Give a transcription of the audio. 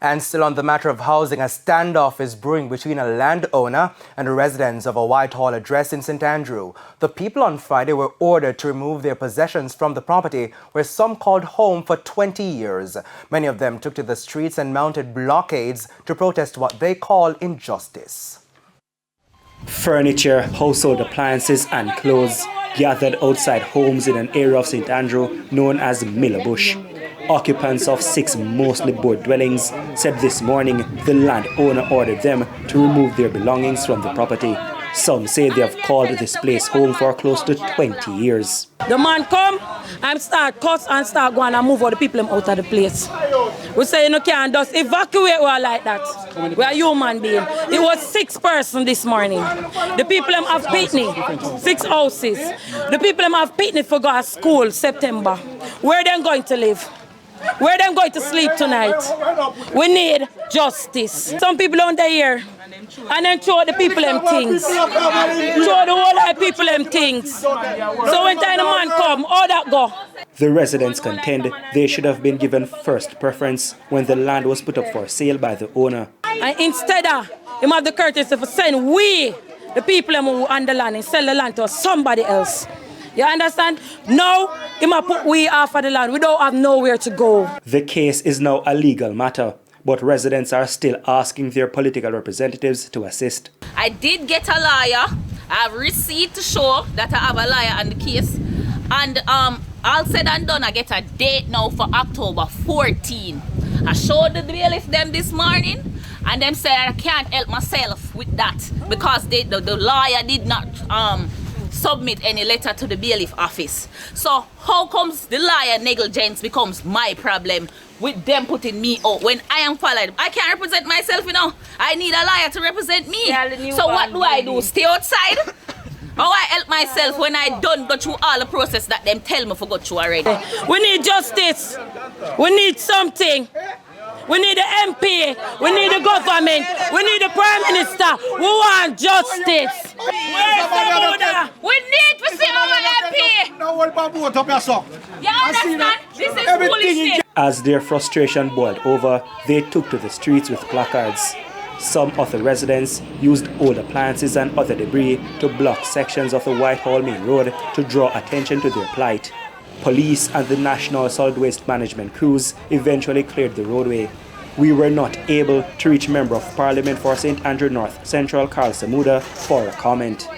And still on the matter of housing, a standoff is brewing between a landowner and residents of a Whitehall address in St. Andrew. The people on Friday were ordered to remove their possessions from the property where some called home for 20 years. Many of them took to the streets and mounted blockades to protest what they call injustice. Furniture, household appliances and clothes gathered outside homes in an area of St. Andrew known as Millerbush. Occupants of 6 mostly board dwellings said this morning the landowner ordered them to remove their belongings from the property. Some say they have called this place home for close to 20 years. The man come and start cuts and start going and move all the people out of the place. We say you can't just evacuate we are like that. We are human beings. It was 6 persons this morning. The people them have picnic, 6 houses. The people them have picnic for go to school September. Where them going to live? Where them going to sleep tonight? We need justice. Some people on the here and then throw the people them things. Throw the whole of the people them things. So when time the man come, how that go? The residents contend they should have been given first preference when the land was put up for sale by the owner. And instead of him have the courtesy to send we, the people them who own the land, and sell the land to somebody else. You understand? Now, he might put we off of the land. We don't have nowhere to go. The case is now a legal matter, but residents are still asking their political representatives to assist. I did get a lawyer. I have receipt to show that I have a lawyer on the case. And all said and done, I get a date now for October 14. I showed the bailiff them this morning, and them said I can't help myself with that because the lawyer did not submit any letter to the bailiff office. So how comes the liar negligence becomes my problem with them putting me out when I am followed? I can't represent myself, you know. I need a liar to represent me. So what do I do? Stay outside? How I help myself when I don't go through all the process that them tell me to go through already? We need justice. We need something. We need the MP, we need the government, we need the Prime Minister. We want justice. Where's the Buddha? We need to see our MP. You understand? This is foolishness. As their frustration boiled over, they took to the streets with placards. Some of the residents used old appliances and other debris to block sections of the Whitehall Main Road to draw attention to their plight. Police and the National Solid Waste Management crews eventually cleared the roadway. We were not able to reach Member of Parliament for St. Andrew North Central, Carl Samuda, for a comment.